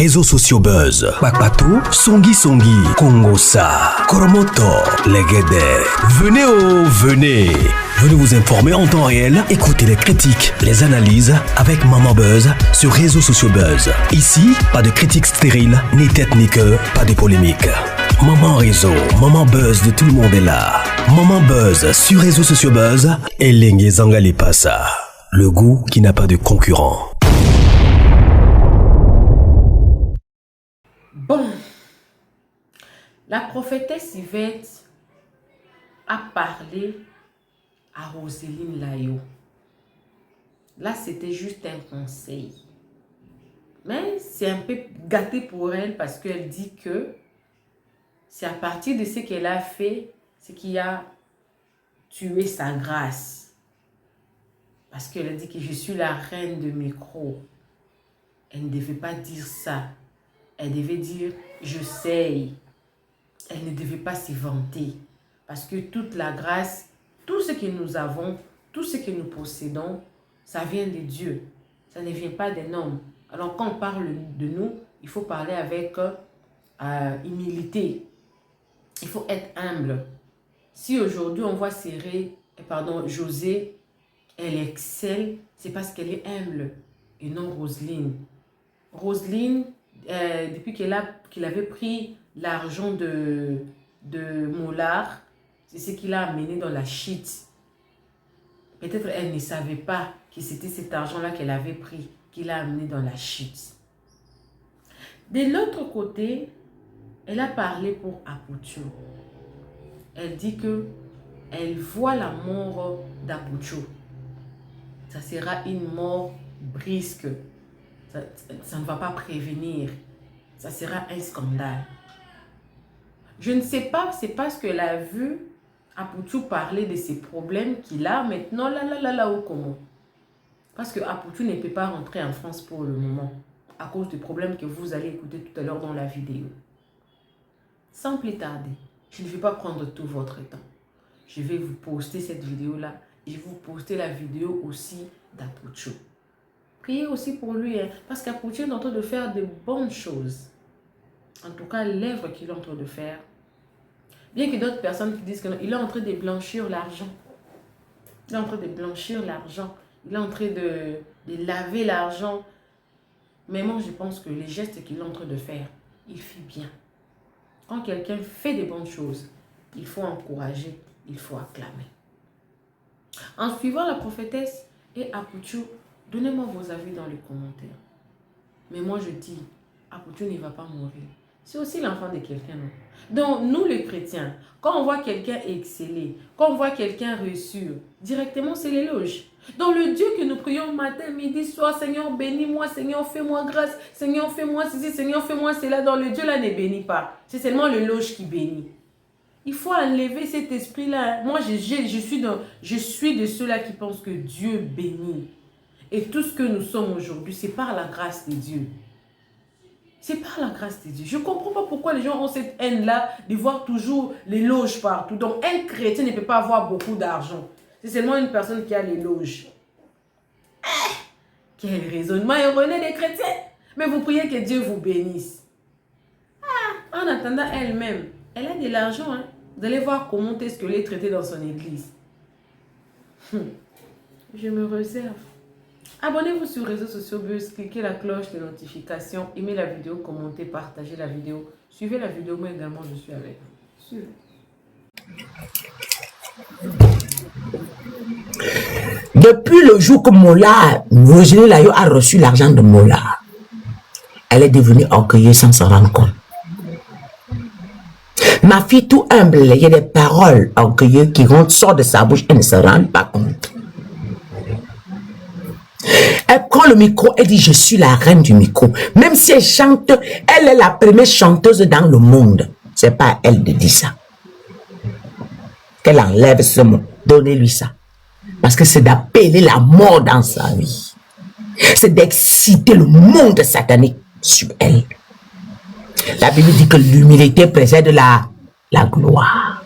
réseaux sociaux buzz. Bakpatou, Songi Songi, Kongosa, Koromoto, Legede. Venez. Venez vous informer en temps réel. Écoutez les critiques, les analyses avec Maman Buzz sur réseaux sociaux buzz. Ici, pas de critiques stériles, ni tête ni queue, pas de polémique. Maman réseau, Maman Buzz de tout le monde est là. Maman Buzz sur réseaux sociaux buzz et Lengue Zangali Passa. Le goût qui n'a pas de concurrent. Bon, la prophétesse Yvette a parlé à Roselyne Layo. Là, c'était juste un conseil. Mais c'est un peu gâté pour elle parce qu'elle dit que c'est à partir de ce qu'elle a fait, ce qui a tué sa grâce. Parce qu'elle a dit que je suis la reine de micro. Elle ne devait pas dire ça. Elle devait dire je sais. Elle ne devait pas s'y vanter. Parce que toute la grâce, tout ce que nous avons, tout ce que nous possédons, ça vient de Dieu. Ça ne vient pas d'un homme. Alors quand on parle de nous, il faut parler avec humilité. Il faut être humble. Si aujourd'hui on voit José, elle excelle, c'est parce qu'elle est humble et non Roselyne. Roselyne, depuis qu'il avait pris l'argent de Mollard, c'est ce qu'il a amené dans la shit. Peut-être elle ne savait pas que c'était cet argent-là qu'elle avait pris, qu'il a amené dans la shit. De l'autre côté, elle a parlé pour Apoutou. Elle dit que elle voit la mort d'Apoutou. Ça sera une mort brisque. Ça ne va pas prévenir. Ça sera un scandale. Je ne sais pas, c'est parce qu'elle a vu Apoutou parler de ses problèmes qu'il a maintenant là ou comment. Parce que Apoutou ne peut pas rentrer en France pour le moment à cause des problèmes que vous allez écouter tout à l'heure dans la vidéo. Sans plus tarder, je ne vais pas prendre tout votre temps. Je vais vous poster cette vidéo-là et vous poster la vidéo aussi d'Apoutou. Priez aussi pour lui, parce qu'Apoutou est en train de faire de bonnes choses. En tout cas, l'œuvre qu'il est en train de faire. Bien que d'autres personnes qui disent qu'il est en train de blanchir l'argent. Il est en train de blanchir l'argent. Il est en train de laver l'argent. Mais moi, je pense que les gestes qu'il est en train de faire, il fait bien. Quand quelqu'un fait de bonnes choses, il faut encourager, il faut acclamer. En suivant la prophétesse et Apoutou, donnez-moi vos avis dans les commentaires. Mais moi, je dis, Apoutou ne va pas mourir. C'est aussi l'enfant de quelqu'un. Donc, nous les chrétiens, quand on voit quelqu'un exceller, quand on voit quelqu'un réussir, directement, c'est l'éloge. Donc, le Dieu que nous prions matin, midi, soir, Seigneur, bénis-moi, Seigneur, fais-moi grâce, Seigneur, fais-moi ceci, Seigneur, fais-moi cela. Dans le Dieu là ne bénit pas. C'est seulement l'éloge qui bénit. Il faut enlever cet esprit-là. Moi, je suis de ceux-là qui pensent que Dieu bénit. Et tout ce que nous sommes aujourd'hui, c'est par la grâce de Dieu. C'est par la grâce de Dieu. Je ne comprends pas pourquoi les gens ont cette haine-là de voir toujours l'éloge partout. Donc, un chrétien ne peut pas avoir beaucoup d'argent. C'est seulement une personne qui a l'éloge. Quel raisonnement erroné des chrétiens. Mais vous priez que Dieu vous bénisse. En attendant elle-même, elle a de l'argent. Vous allez voir comment est-ce qu'elle est traitée dans son église. Je me réserve. Abonnez-vous sur les réseaux sociaux Buzz, cliquez la cloche de notification, aimez la vidéo, commentez, partagez la vidéo. Suivez la vidéo, moi également je suis avec vous. Suivez. Depuis le jour que Mollard, Roselyne Layo a reçu l'argent de Mollard, elle est devenue orgueilleuse sans se rendre compte. Ma fille tout humble, il y a des paroles orgueilleuses qui sortent de sa bouche et ne se rendent pas compte. Elle prend le micro, elle dit je suis la reine du micro. Même si elle chante, elle est la première chanteuse dans le monde. C'est pas à elle de dire ça. Qu'elle enlève ce mot, donnez-lui ça. Parce que c'est d'appeler la mort dans sa vie. C'est d'exciter le monde satanique sur elle. La Bible dit que l'humilité précède la gloire.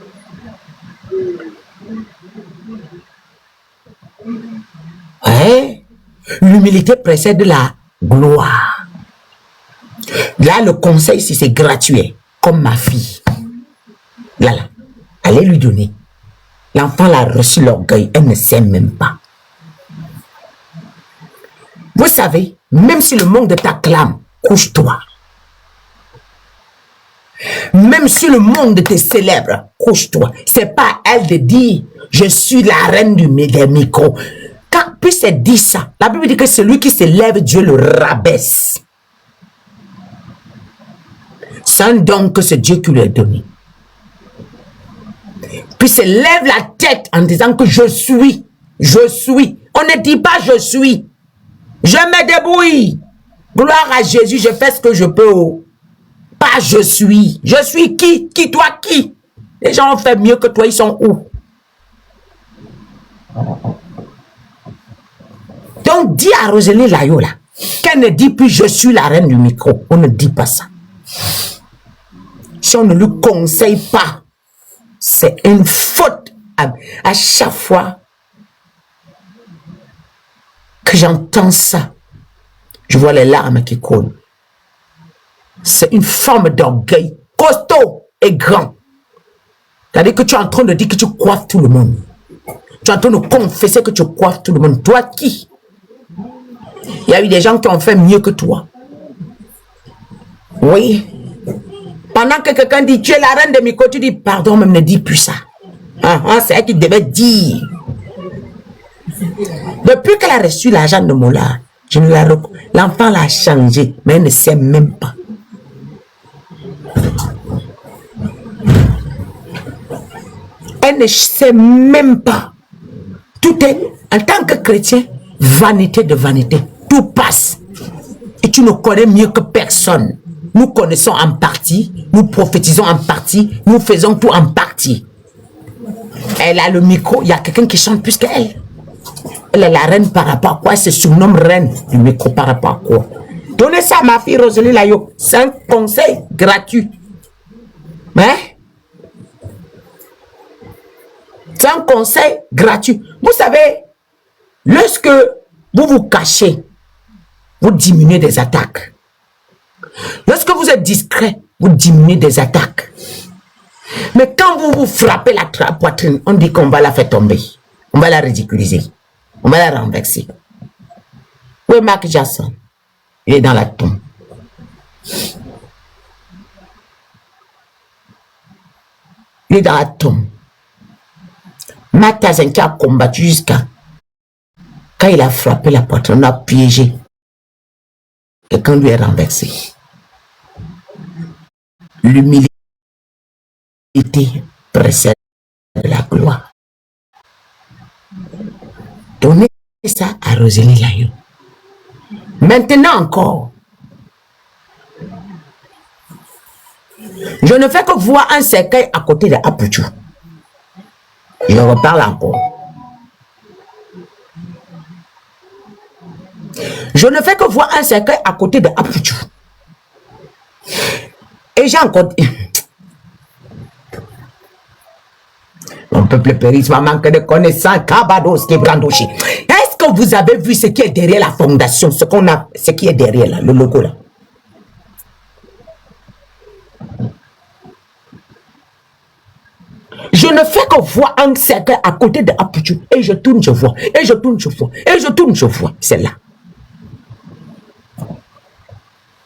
Ouais. L'humilité précède la gloire. Là, le conseil, si c'est gratuit, comme ma fille. Là, allez lui donner. L'enfant l'a reçu l'orgueil, elle ne sait même pas. Vous savez, même si le monde t'acclame, couche-toi. Même si le monde te célèbre, couche-toi. C'est pas à elle de dire, je suis la reine des micros. Quand puisse dit ça, la Bible dit que celui qui s'élève, Dieu le rabaisse. C'est un don que c'est Dieu qui lui a donné. Puis se lève la tête en disant que je suis. On ne dit pas je suis. Je me débrouille. Gloire à Jésus, je fais ce que je peux. Pas je suis. Je suis qui? Qui toi qui? Les gens ont fait mieux que toi, ils sont où? Donc dis à Rosalie Layola qu'elle ne dit plus je suis la reine du micro. On ne dit pas ça. Si on ne lui conseille pas, c'est une faute. À chaque fois que j'entends ça, je vois les larmes qui coulent. C'est une forme d'orgueil costaud et grand. C'est-à-dire que tu es en train de dire que tu coiffes tout le monde. Tu es en train de confesser que tu coiffes tout le monde. Toi qui? Il y a eu des gens qui ont fait mieux que toi. Oui. Pendant que quelqu'un dit, tu es la reine de Miko, tu dis, pardon, même ne dis plus ça. C'est elle qui devait dire. Depuis qu'elle a reçu l'argent de Mola, l'enfant l'a changé, mais elle ne sait même pas. Elle ne sait même pas. Tout est, en tant que chrétien, vanité de vanité. Tout passe. Et tu ne connais mieux que personne. Nous connaissons en partie, nous prophétisons en partie, nous faisons tout en partie. Elle a le micro, il y a quelqu'un qui chante plus qu'elle. Elle est la reine par rapport à quoi? Elle se surnomme reine du micro par rapport à quoi? Donnez ça à ma fille Rosalie Layo. C'est un conseil gratuit. Hein? C'est un conseil gratuit. Vous savez, lorsque vous vous cachez, vous diminuez des attaques. Lorsque vous êtes discret, vous diminuez des attaques. Mais quand vous vous frappez la poitrine, on dit qu'on va la faire tomber. On va la ridiculiser. On va la renverser. Où est Mark Jackson? Il est dans la tombe. Il est dans la tombe. Mark Jackson qui a combattu jusqu'à... Quand il a frappé la poitrine, on a piégé. Quelqu'un lui est renversé. L'humilité précède la gloire. Donnez ça à Rosalie Layo. Maintenant encore, je ne fais que voir un cercueil à côté de Apuchu. Je reparle encore. Je ne fais que voir un cercueil à côté de Apuchu. Et j'ai encore... Mon peuple périt, ma manque de connaissances, Kabados, Kebrandoshi. Est-ce que vous avez vu ce qui est derrière la fondation, ce qui est derrière là, le logo là? Je ne fais que voir un cercle à côté de Apuchu. Et je tourne, je vois. Et je tourne, je vois. Et je tourne, je vois. C'est là.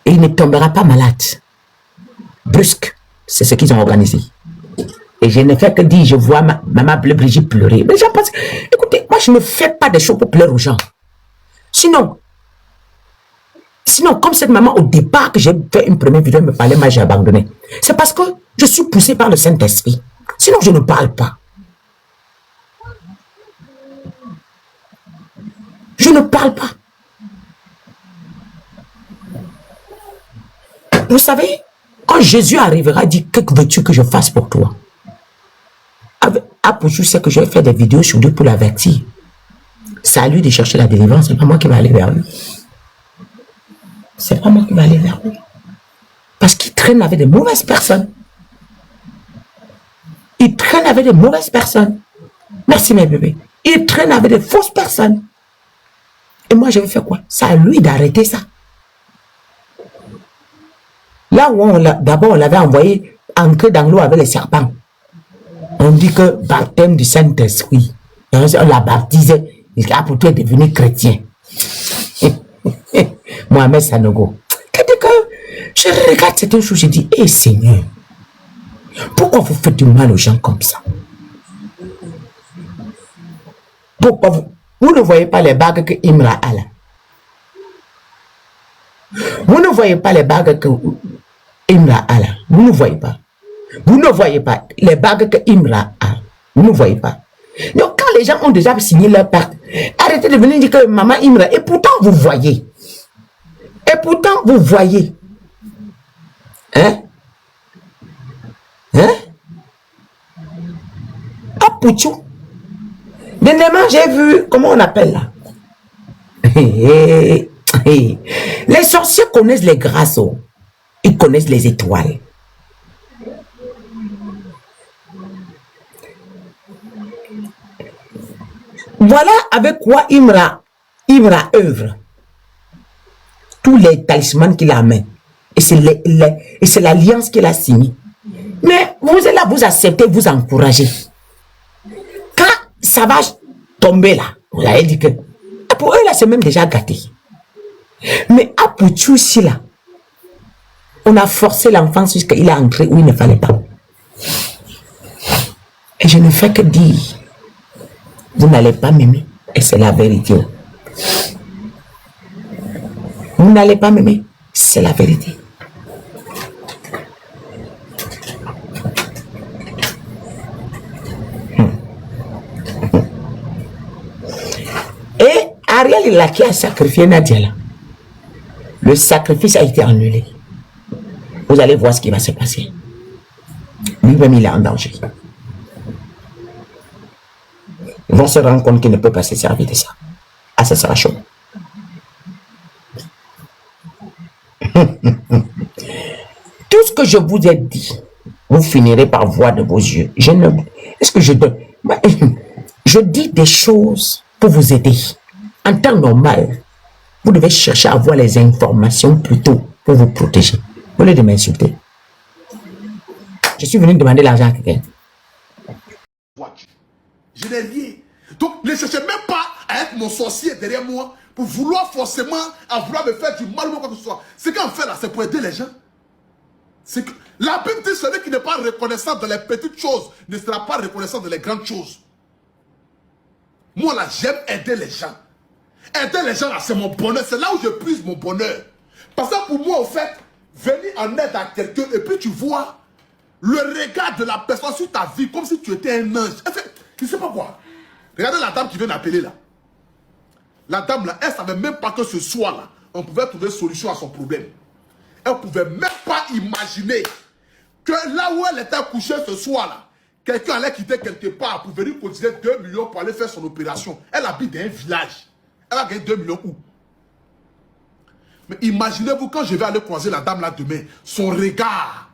Et il ne tombera pas malade. Brusque. C'est ce qu'ils ont organisé. Et je ne fais que dire, je vois maman Bleu Brigitte pleurer. Mais j'en pense, écoutez, moi je ne fais pas des choses pour pleurer aux gens. Sinon, comme cette maman au départ que j'ai fait une première vidéo, elle me parlait, moi j'ai abandonné. C'est parce que je suis poussé par le Saint-Esprit. Sinon je ne parle pas. Je ne parle pas. Vous savez, quand Jésus arrivera, dit, que veux-tu que je fasse pour toi? Apuchu sait que je vais faire des vidéos sur lui pour l'avertir. C'est à lui de chercher la délivrance, c'est pas moi qui vais aller vers lui. C'est pas moi qui vais aller vers lui. Parce qu'il traîne avec de mauvaises personnes. Il traîne avec de mauvaises personnes. Merci mes bébés. Il traîne avec de fausses personnes. Et moi je vais faire quoi? C'est à lui d'arrêter ça. Là où d'abord on l'avait envoyé ancrer dans l'eau avec les serpents. On dit que baptême du Saint-Esprit. On l'a baptisé. Il a pour toi devenu chrétien. Mohamed Sanogo. Je regarde cette chose, je dis, hé Seigneur, pourquoi vous faites du mal aux gens comme ça? Pourquoi vous ne voyez pas les bagues que Imra a là? Vous ne voyez pas les bagues que Imra a là? Vous ne voyez pas. Vous ne voyez pas les bagues que Imra a. Vous ne voyez pas. Donc quand les gens ont déjà signé leur pacte, arrêtez de venir dire que maman Imra, et pourtant vous voyez. Et pourtant vous voyez. Hein? Hein? Ah, Pouchou. Dernièrement, j'ai vu, comment on appelle là? Les sorciers connaissent les grâces. Ils connaissent les étoiles. Voilà avec quoi Imra œuvre. Tous les talismans qu'il amène. Et c'est l'alliance qu'il a signée. Mais vous êtes là, vous acceptez, vous encouragez. Quand ça va tomber là, vous allez dire que pour eux là, c'est même déjà gâté. Mais à Pouchou ici là, on a forcé l'enfant jusqu'il a entré où il ne fallait pas. Et je ne fais que dire, vous n'allez pas m'aimer. Et c'est la vérité. Vous n'allez pas m'aimer. C'est la vérité. Et Ariel, il a qui a sacrifié Nadia là. Le sacrifice a été annulé. Vous allez voir ce qui va se passer. Lui-même, il est en danger. Ils vont se rendre compte qu'il ne peut pas se servir de ça. Ah, ça sera chaud. Tout ce que je vous ai dit, vous finirez par voir de vos yeux. Est-ce que je donne? Je dis des choses pour vous aider. En temps normal, vous devez chercher à avoir les informations plutôt pour vous protéger. Au lieu de m'insulter. Je suis venu demander l'argent à quelqu'un. Je n'ai rien. Donc, ne cherchez même pas à être mon sorcier derrière moi pour vouloir forcément, à vouloir me faire du mal ou quoi que ce soit. Ce qu'on fait là, c'est pour aider les gens. C'est que la Bible dit celui qui n'est pas reconnaissant dans les petites choses ne sera pas reconnaissant dans les grandes choses. Moi là, j'aime aider les gens. Aider les gens là, c'est mon bonheur. C'est là où je puise mon bonheur. Parce que pour moi, au fait, venir en aide à quelqu'un et puis tu vois le regard de la personne sur ta vie comme si tu étais un ange. En fait, tu ne sais pas quoi. Regardez la dame qui vient d'appeler là. La dame là, elle ne savait même pas que ce soir là, on pouvait trouver solution à son problème. Elle ne pouvait même pas imaginer que là où elle était couchée ce soir là, quelqu'un allait quitter quelque part pour venir cotiser 2 millions pour aller faire son opération. Elle habite dans un village. Elle va gagner 2 millions où? Mais imaginez-vous quand je vais aller croiser la dame là demain, son regard.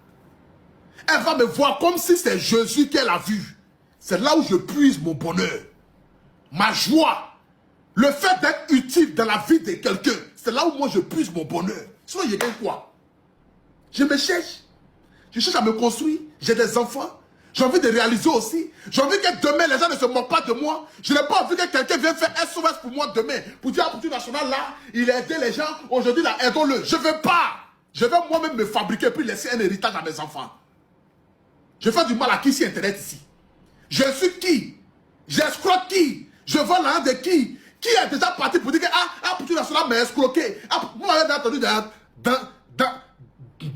Elle va me voir comme si c'est Jésus qu'elle a vu. C'est là où je puise mon bonheur. Ma joie. Le fait d'être utile dans la vie de quelqu'un. C'est là où moi je puise mon bonheur. Sinon je gagne quoi? Je me cherche. Je cherche à me construire. J'ai des enfants. J'ai envie de réaliser aussi. J'ai envie que demain les gens ne se moquent pas de moi. Je n'ai pas envie que quelqu'un vienne faire SOS pour moi demain. Pour dire à Pouchou National là, il a aidé les gens. Aujourd'hui là, aidons-le. Je ne veux pas. Je vais moi-même me fabriquer puis laisser un héritage à mes enfants. Je fais du mal à qui sur Internet ici? Je suis qui? J'escroque qui? Je vole l'argent de qui? Qui est déjà parti pour dire que Pouchou National m'a escroqué? Vous m'avez entendu dans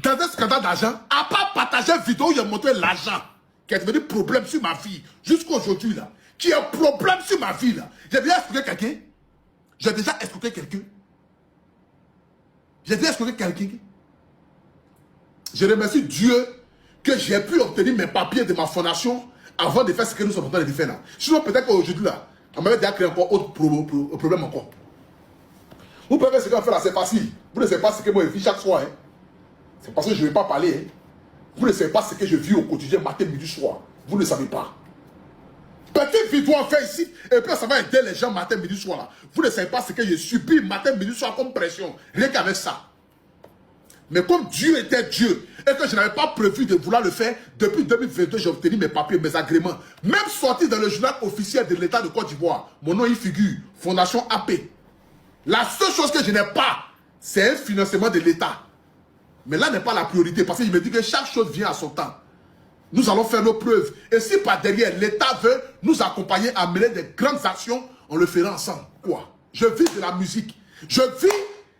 un scandale d'argent, à part partager une vidéo où il a montré l'argent qui est devenu problème sur ma vie, jusqu'à aujourd'hui là, qui est problème sur ma vie là. J'ai déjà escroqué quelqu'un? J'ai déjà escroqué quelqu'un? J'ai déjà escroqué quelqu'un? Je remercie Dieu que j'ai pu obtenir mes papiers de ma fondation avant de faire ce que nous sommes en train de faire là. Sinon peut-être qu'aujourd'hui là, on m'avait déjà créé encore autre problème encore. Vous pouvez faire ce qu'on fait là, c'est facile. Vous ne savez pas ce que moi je vis chaque soir. Hein. C'est parce que je ne vais pas parler. Hein. Vous ne savez pas ce que je vis au quotidien, matin, midi, soir. Vous ne savez pas. Petite vidéo en fait ici, et puis ça va aider les gens matin, midi, soir là. Vous ne savez pas ce que je subis matin, midi, soir comme pression. Rien qu'avec ça. Mais comme Dieu était Dieu et que je n'avais pas prévu de vouloir le faire, depuis 2022, j'ai obtenu mes papiers, mes agréments. Même sorti dans le journal officiel de l'État de Côte d'Ivoire, mon nom y figure, Fondation AP. La seule chose que je n'ai pas, c'est un financement de l'État. Mais là n'est pas la priorité parce que je me dis que chaque chose vient à son temps. Nous allons faire nos preuves. Et si par derrière, l'État veut nous accompagner à mener des grandes actions, on le fera ensemble. Quoi? Je vis de la musique. Je vis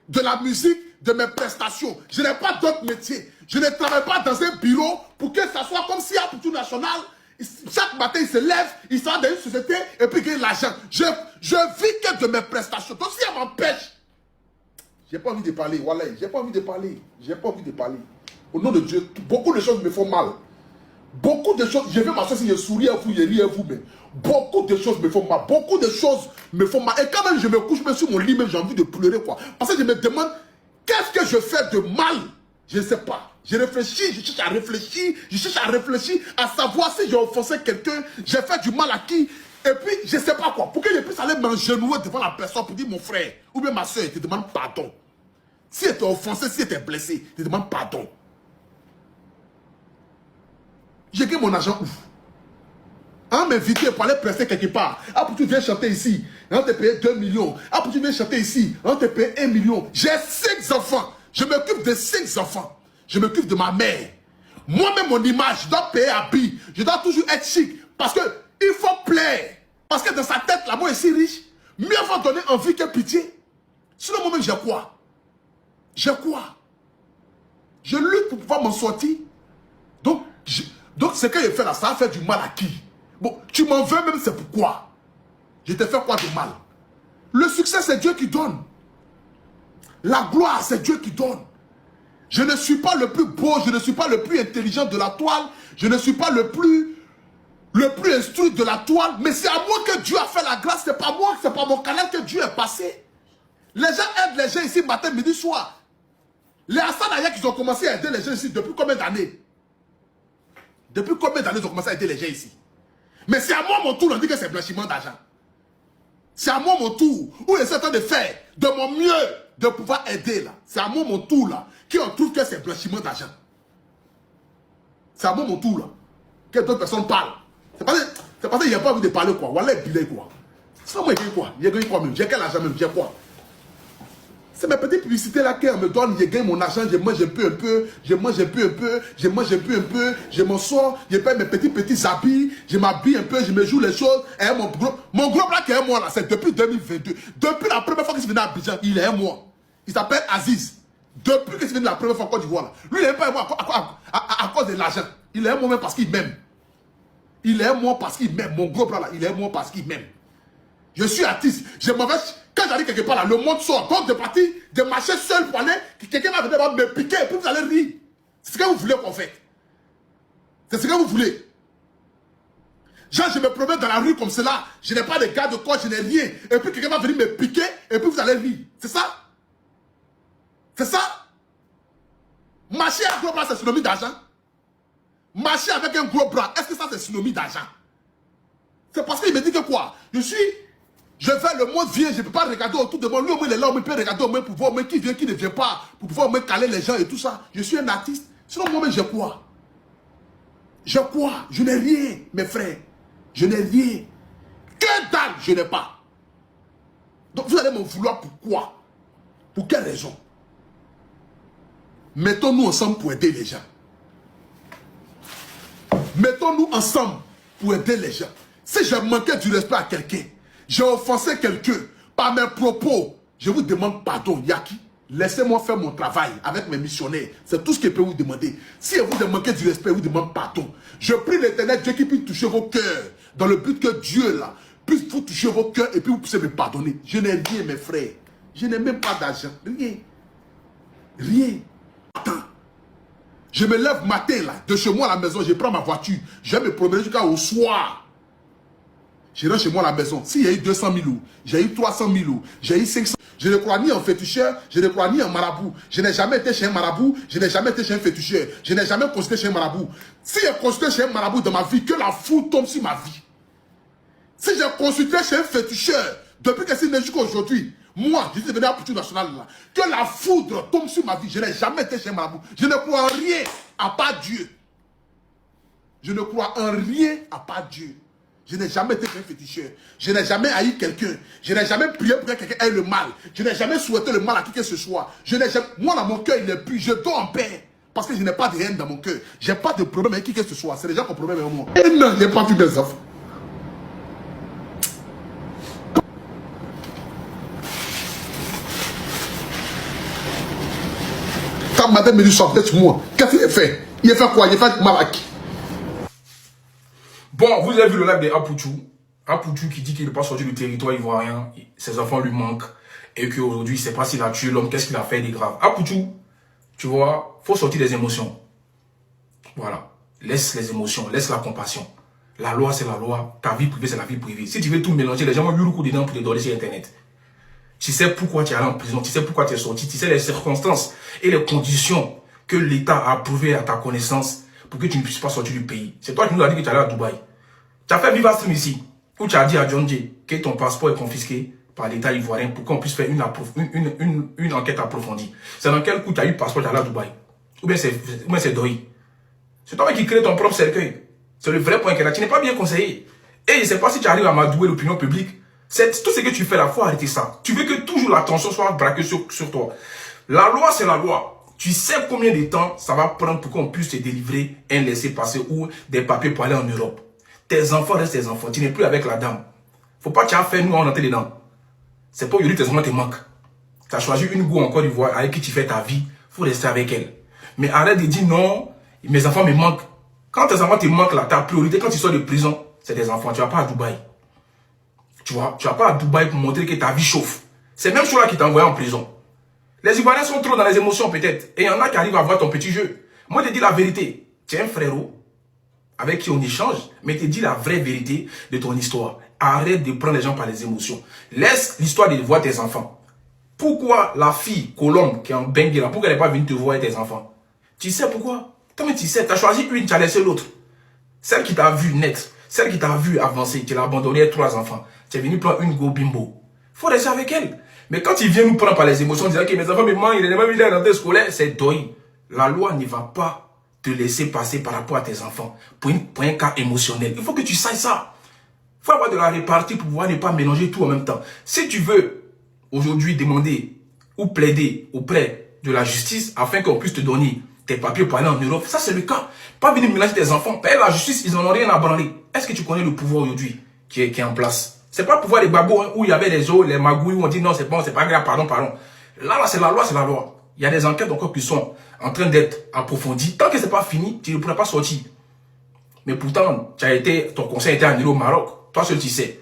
de la musique, de mes prestations. Je n'ai pas d'autre métier. Je ne travaille pas dans un bureau pour que ça soit comme si à Poutou National, chaque matin, il se lève, il sort dans une société et puis il gagne l'argent. Je vis que de mes prestations. Donc si elle m'empêche, j'ai pas envie de parler. Voilà, j'ai pas envie de parler. J'ai pas envie de parler. Au nom de Dieu, beaucoup de choses me font mal. Beaucoup de choses, je vais m'asseoir si je souris à vous, je ris à vous, mais beaucoup de choses me font mal. Beaucoup de choses me font mal. Et quand même je me couche, même sur mon lit, même j'ai envie de pleurer, quoi. Parce que je me demande, qu'est-ce que je fais de mal? Je ne sais pas. Je réfléchis, je cherche à réfléchir, à savoir si j'ai offensé quelqu'un, j'ai fait du mal à qui. Et puis, je ne sais pas quoi. Pour que je puisse aller m'engenouiller devant la personne pour dire mon frère ou bien ma soeur, je te demande pardon. Si elle t'a offensé, si elle t'a blessé, je te demande pardon. J'ai gagné mon argent où? On m'invite pour aller prester quelque part. Ah, pour tu viens chanter ici, on te paye 2 millions. Ah, pour tu viens chanter ici, on te paye 1 million. J'ai 5 enfants. Je m'occupe de 5 enfants. Je m'occupe de ma mère. Moi-même, mon image, je dois payer habit. Je dois toujours être chic. Parce que il faut plaire. Parce que dans sa tête, là, moi, est si riche. Mieux vaut donner envie que pitié. Sinon, moi-même, j'ai quoi? J'ai quoi? Je lutte pour pouvoir m'en sortir. Donc, ce que je fais là, ça a fait du mal à qui? Bon, tu m'en veux même, c'est pourquoi? Je t'ai fait quoi de mal? Le succès, c'est Dieu qui donne. La gloire, c'est Dieu qui donne. Je ne suis pas le plus beau, je ne suis pas le plus intelligent de la toile, je ne suis pas le plus instruit de la toile, mais c'est à moi que Dieu a fait la grâce, c'est pas moi, c'est pas mon canal que Dieu est passé. Les gens aident les gens ici matin, midi, soir. Les Hassan Aya qui ont commencé à aider les gens ici depuis combien d'années? Depuis combien d'années ils ont commencé à aider les gens ici? Mais c'est à moi mon tour, on dit que c'est blanchiment d'argent. C'est à moi mon tour, où j'essaie en train de faire de mon mieux de pouvoir aider là. C'est à moi mon tour là, qui on trouve que c'est blanchiment d'argent. C'est à moi mon tour là, que d'autres personnes parlent. C'est parce qu'il n'y a pas envie de parler quoi. Voilà, il quoi. C'est moi qui ai quoi? J'ai gagné quoi même? J'ai quel argent même? J'ai quoi? C'est mes petites publicités là qu'on me donne, je gagne mon argent, je mange un peu, je mange un peu, je mange un peu, je m'en sors, je paye mes petits habits, je m'habille un peu, je me joue les choses. Et mon gros là qui est moi là, c'est depuis 2022. Depuis la première fois qu'il est venu à Abidjan, il est un mois. Il s'appelle Aziz. Depuis qu'il est venu la première fois en Côte d'Ivoire là, lui il n'est pas un mois à cause de l'argent. Il est un mois même parce qu'il m'aime. Il est un mois parce qu'il m'aime. Mon gros là, il est un mois parce qu'il m'aime. Je suis artiste, je m'en vais. Quand j'arrive quelque part là, le monde sort. Donc de partir, de marcher seul pour aller, quelqu'un va venir me piquer et puis vous allez rire. C'est ce que vous voulez qu'on fait. C'est ce que vous voulez. Genre, je me promène dans la rue comme cela, je n'ai pas de garde de corps, je n'ai rien. Et puis quelqu'un va venir me piquer et puis vous allez rire. C'est ça? C'est ça? Marcher à un gros bras, c'est synonyme d'argent? Marcher avec un gros bras, est-ce que ça c'est synonyme d'argent? C'est parce qu'il me dit que quoi? Je fais le monde vient, je ne peux pas regarder autour de moi. Lui, au moins, il est là, on peut regarder au moins pour voir au moins qui vient, qui ne vient pas, pour pouvoir au moins caler les gens et tout ça. Je suis un artiste. Sinon, moi-même, j'ai quoi? J'ai quoi? Je n'ai rien, mes frères. Je n'ai rien. Que dalle, je n'ai pas. Donc, vous allez m'en vouloir pourquoi? Pour quelle raison? Mettons-nous ensemble pour aider les gens. Mettons-nous ensemble pour aider les gens. Si j'ai manqué du respect à quelqu'un, j'ai offensé quelqu'un par mes propos, je vous demande pardon, Yaki. Laissez-moi faire mon travail avec mes missionnaires. C'est tout ce que je peux vous demander. Si vous manquez du respect, je vous demande pardon. Je prie l'Éternel Dieu qui puisse toucher vos cœurs, dans le but que Dieu là puisse vous toucher vos cœurs et puis vous puissiez me pardonner. Je n'ai rien, mes frères. Je n'ai même pas d'argent. Rien. Rien. Attends. Je me lève matin là, de chez moi à la maison, je prends ma voiture, je vais me promener jusqu'au soir. Je rentre chez moi à la maison. S'il y a eu 200 000 euros, j'ai eu 300 000 euros, j'ai eu 500 000. Je ne crois ni en féticheur, je ne crois ni en marabout. Je n'ai jamais été chez un marabout, je n'ai jamais été chez un féticheur. Je n'ai jamais consulté chez un marabout. Si j'ai consulté chez un marabout dans ma vie, que la foudre tombe sur ma vie. Si j'ai consulté chez un féticheur, depuis que c'est né jusqu'à aujourd'hui, moi, je suis venu à Poutou National là, que la foudre tombe sur ma vie. Je n'ai jamais été chez Marabout. Je ne crois en rien à part Dieu. Je ne crois en rien à part Dieu. Je n'ai jamais été un féticheur. Je n'ai jamais haï quelqu'un. Je n'ai jamais prié pour que quelqu'un ait le mal. Je n'ai jamais souhaité le mal à qui que ce soit. Moi, dans mon cœur, il est plus. Je dors en paix. Parce que je n'ai pas de haine dans mon cœur. Je n'ai pas de problème avec qui que ce soit. C'est les gens qui ont problème avec moi. Et non, je n'ai pas vu mes enfants. Quand madame me dit sortez sur moi, qu'est-ce qu'il a fait? Il a fait quoi? Il a fait mal à qui? Bon, vous avez vu le live de Apoutou. Apoutou qui dit qu'il ne peut pas sortir du territoire ivoirien, ses enfants lui manquent, et qu'aujourd'hui, il ne sait pas s'il a tué l'homme, qu'est-ce qu'il a fait de grave. Apoutou, tu vois, il faut sortir des émotions. Voilà. Laisse les émotions, laisse la compassion. La loi, c'est la loi. Ta vie privée, c'est la vie privée. Si tu veux tout mélanger, les gens vont lui le coup dedans pour te donner sur Internet. Tu sais pourquoi tu es allé en prison, tu sais pourquoi tu es sorti, tu sais les circonstances et les conditions que l'État a approuvées à ta connaissance pour que tu ne puisses pas sortir du pays. C'est toi qui nous as dit que tu allais à Dubaï. Tu as fait Viva Stream ici, où tu as dit à John J que ton passeport est confisqué par l'État ivoirien pour qu'on puisse faire une enquête approfondie. C'est dans quel coup tu as eu le passeport d'aller à Dubaï? Ou bien c'est Doi? C'est toi qui crée ton propre cercueil. C'est le vrai point que là, tu n'es pas bien conseillé. Et je ne sais pas si tu arrives à m'adouer l'opinion publique. C'est tout ce que tu fais là, il faut arrêter ça. Tu veux que toujours l'attention soit braquée sur toi. La loi, c'est la loi. Tu sais combien de temps ça va prendre pour qu'on puisse te délivrer un laissez-passer ou des papiers pour aller en Europe. Tes enfants restent tes enfants. Tu n'es plus avec la dame. Faut pas que tu as fait nous en entrer dedans. C'est pas aujourd'hui tes enfants te manquent. Tu as choisi une go en Côte d'Ivoire avec qui tu fais ta vie. Faut rester avec elle. Mais arrête de dire non, mes enfants me manquent. Quand tes enfants te manquent là, ta priorité quand tu sors de prison, c'est tes enfants. Tu vas pas à Dubaï. Tu vois, tu vas pas à Dubaï pour montrer que ta vie chauffe. C'est même chose là qui t'a envoyé en prison. Les Ivoiriens sont trop dans les émotions peut-être. Et il y en a qui arrivent à voir ton petit jeu. Moi, je te dis la vérité. Tu es un frérot avec qui on échange, mais je te dis la vraie vérité de ton histoire. Arrête de prendre les gens par les émotions. Laisse l'histoire de voir tes enfants. Pourquoi la fille Colombe qui est en Bengue là, pourquoi elle n'est pas venue te voir tes enfants? Tu sais pourquoi? Toi-même tu sais, tu as choisi une, tu as laissé l'autre. Celle qui t'a vu naître, celle qui t'a vu avancer, tu l'as abandonné avec 3 enfants. Tu es venu prendre une go bimbo. Il faut rester avec elle. Mais quand il vient nous prendre par les émotions, disant que mes enfants me manquent, il n'est même pas dans tes scolaire, c'est doi. La loi ne va pas te laisser passer par rapport à tes enfants pour un cas émotionnel. Il faut que tu saches ça. Il faut avoir de la répartie pour pouvoir ne pas mélanger tout en même temps. Si tu veux aujourd'hui demander ou plaider auprès de la justice afin qu'on puisse te donner tes papiers pour aller en Europe, ça c'est le cas. Pas venir mélanger tes enfants. La justice, ils n'en ont rien à branler. Est-ce que tu connais le pouvoir aujourd'hui qui est en place? C'est pas le pouvoir des babos hein, où il y avait les eaux, les magouilles, où on dit non, c'est bon, c'est pas grave, pardon. Là, c'est la loi, c'est la loi. Il y a des enquêtes encore qui sont en train d'être approfondies. Tant que c'est pas fini, tu ne pourras pas sortir. Mais pourtant, ton conseil était annulé au Maroc. Toi seul, tu sais.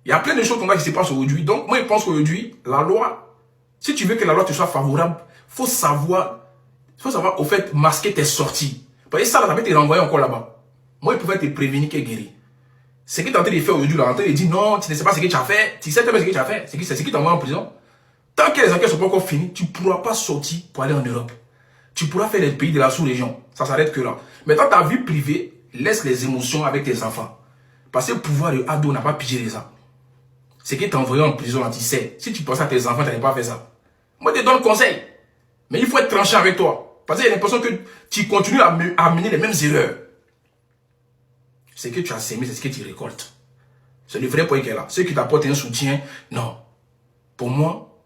Il y a plein de choses comme ça qui se passent aujourd'hui. Donc, moi, je pense qu'aujourd'hui, la loi, si tu veux que la loi te soit favorable, faut savoir, au fait, masquer tes sorties. Parce que ça, là, ça peut te renvoyer encore là-bas. Moi, il pouvait te prévenir qu'elle guérit. Ce que tu es en train de faire aujourd'hui, là, en train de dire non, tu ne sais pas ce que tu as fait, tu sais très bien ce que tu as fait, c'est ce qui t'envoie en prison. Tant que les enquêtes ne sont pas encore finies, tu ne pourras pas sortir pour aller en Europe. Tu pourras faire les pays de la sous-région. Ça s'arrête que là. Mais dans ta vie privée, laisse les émotions avec tes enfants. Parce que le pouvoir de Ado n'a pas pigé les ça. Ce qui t'a envoyé en prison, là, tu sais. Si tu penses à tes enfants, tu n'avais pas fait ça. Moi, je te donne le conseil. Mais il faut être tranchant avec toi. Parce qu'il y a l'impression que tu continues à mener les mêmes erreurs. Ce que tu as sémé, c'est ce que tu récoltes. C'est le vrai point qui est là. Ceux qui t'apportent un soutien, non. Pour moi,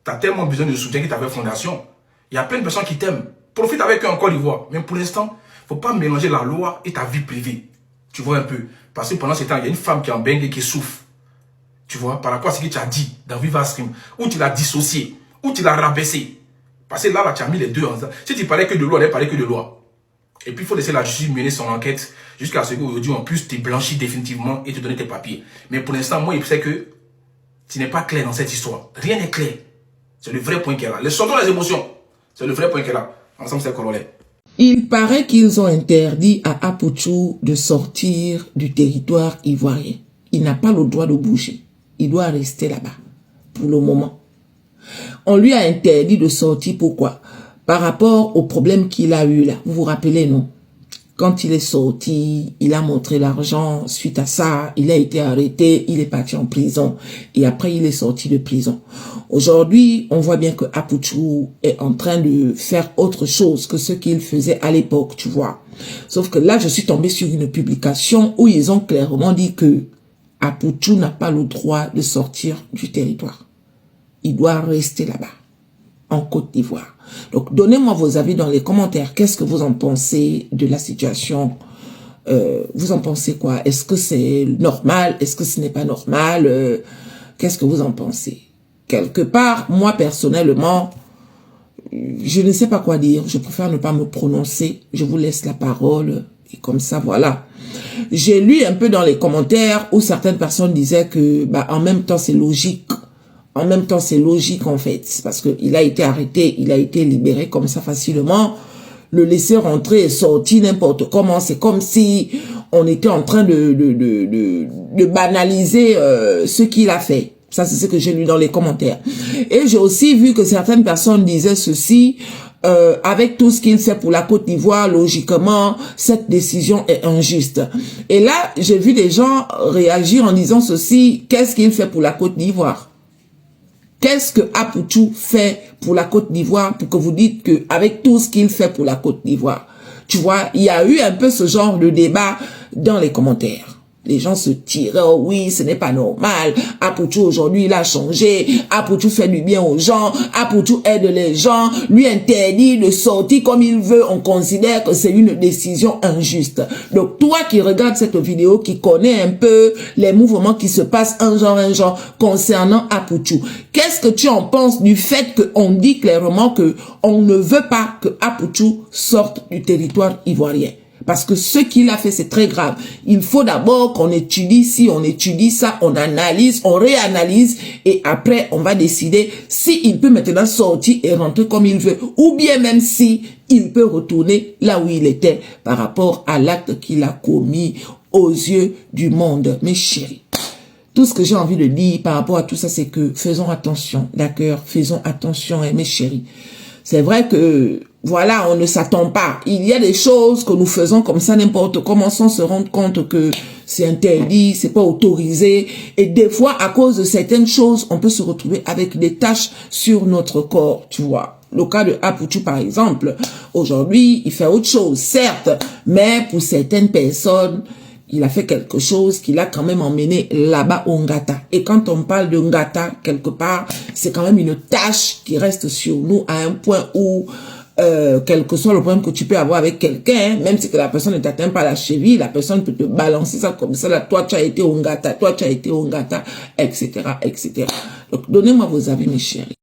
tu as tellement besoin de soutien que tu avais fondation. Il y a plein de personnes qui t'aiment. Profite avec eux en Côte d'Ivoire. Mais pour l'instant, il ne faut pas mélanger la loi et ta vie privée. Tu vois un peu. Parce que pendant ce temps, il y a une femme qui est en Bengue et qui souffre. Tu vois, par rapport à ce que tu as dit dans Viva Stream. Ou tu l'as dissocié. Ou tu l'as rabaissé. Parce que là, tu as mis les deux ensemble. Si tu parlais que de loi, on ne parlait que de loi. Et puis, il faut laisser la justice mener son enquête jusqu'à ce qu'aujourd'hui, on puisse te blanchir définitivement et te donner tes papiers. Mais pour l'instant, moi, je sais que tu n'es pas clair dans cette histoire. Rien n'est clair. C'est le vrai point qui est là. Sortons les émotions. C'est le vrai point qui est là. Ensemble, c'est le corollaire. Il paraît qu'ils ont interdit à Apoutou de sortir du territoire ivoirien. Il n'a pas le droit de bouger. Il doit rester là-bas pour le moment. On lui a interdit de sortir. Pourquoi? Par rapport au problème qu'il a eu là. Vous vous rappelez, non? Quand il est sorti, il a montré l'argent. Suite à ça, il a été arrêté, il est parti en prison. Et après, il est sorti de prison. Aujourd'hui, on voit bien que Apuchu est en train de faire autre chose que ce qu'il faisait à l'époque, tu vois. Sauf que là, je suis tombée sur une publication où ils ont clairement dit que Apuchu n'a pas le droit de sortir du territoire. Il doit rester là-bas, en Côte d'Ivoire. Donc, donnez-moi vos avis dans les commentaires. Qu'est-ce que vous en pensez de la situation? Vous en pensez quoi? Est-ce que c'est normal? Est-ce que ce n'est pas normal? Qu'est-ce que vous en pensez? Quelque part, moi, personnellement, je ne sais pas quoi dire. Je préfère ne pas me prononcer. Je vous laisse la parole. Et comme ça, voilà. J'ai lu un peu dans les commentaires où certaines personnes disaient que, bah, en même temps, c'est logique. En même temps, c'est logique, en fait. Parce qu'il a été arrêté, il a été libéré comme ça facilement. Le laisser rentrer et sortir n'importe comment. C'est comme si on était en train de banaliser ce qu'il a fait. Ça, c'est ce que j'ai lu dans les commentaires. Et j'ai aussi vu que certaines personnes disaient ceci, avec tout ce qu'il fait pour la Côte d'Ivoire, logiquement, cette décision est injuste. Et là, j'ai vu des gens réagir en disant ceci, qu'est-ce qu'il fait pour la Côte d'Ivoire? Qu'est-ce que Apuchu fait pour la Côte d'Ivoire pour que vous dites que avec tout ce qu'il fait pour la Côte d'Ivoire? Tu vois, il y a eu un peu ce genre de débat dans les commentaires. Les gens se tiraient, oh oui, ce n'est pas normal. Apuchu aujourd'hui, il a changé. Apuchu fait du bien aux gens. Apuchu aide les gens. Lui interdit de sortir comme il veut. On considère que c'est une décision injuste. Donc, toi qui regardes cette vidéo, qui connais un peu les mouvements qui se passent un genre, concernant Apuchu, qu'est-ce que tu en penses du fait qu'on dit clairement que on ne veut pas que Apuchu sorte du territoire ivoirien? Parce que ce qu'il a fait, c'est très grave. Il faut d'abord qu'on étudie ci, on étudie ça, on analyse, on réanalyse, et après, on va décider s'il peut maintenant sortir et rentrer comme il veut, ou bien même si il peut retourner là où il était par rapport à l'acte qu'il a commis aux yeux du monde. Mes chéris, tout ce que j'ai envie de dire par rapport à tout ça, c'est que faisons attention, d'accord? Faisons attention, mes chéris. C'est vrai que, voilà, on ne s'attend pas. Il y a des choses que nous faisons comme ça n'importe comment sans se rendre compte que c'est interdit, c'est pas autorisé. Et des fois, à cause de certaines choses, on peut se retrouver avec des taches sur notre corps, tu vois. Le cas de Apuchu, par exemple, aujourd'hui, il fait autre chose, certes, mais pour certaines personnes, il a fait quelque chose qui l'a quand même emmené là-bas au Ngata. Et quand on parle de Ngata, quelque part, c'est quand même une tâche qui reste sur nous à un point où, quel que soit le problème que tu peux avoir avec quelqu'un, même si que la personne ne t'atteint pas la cheville, la personne peut te balancer ça comme ça, là, toi tu as été au Ngata, toi tu as été au Ngata, etc., etc. Donc, donnez-moi vos avis, mes chéris.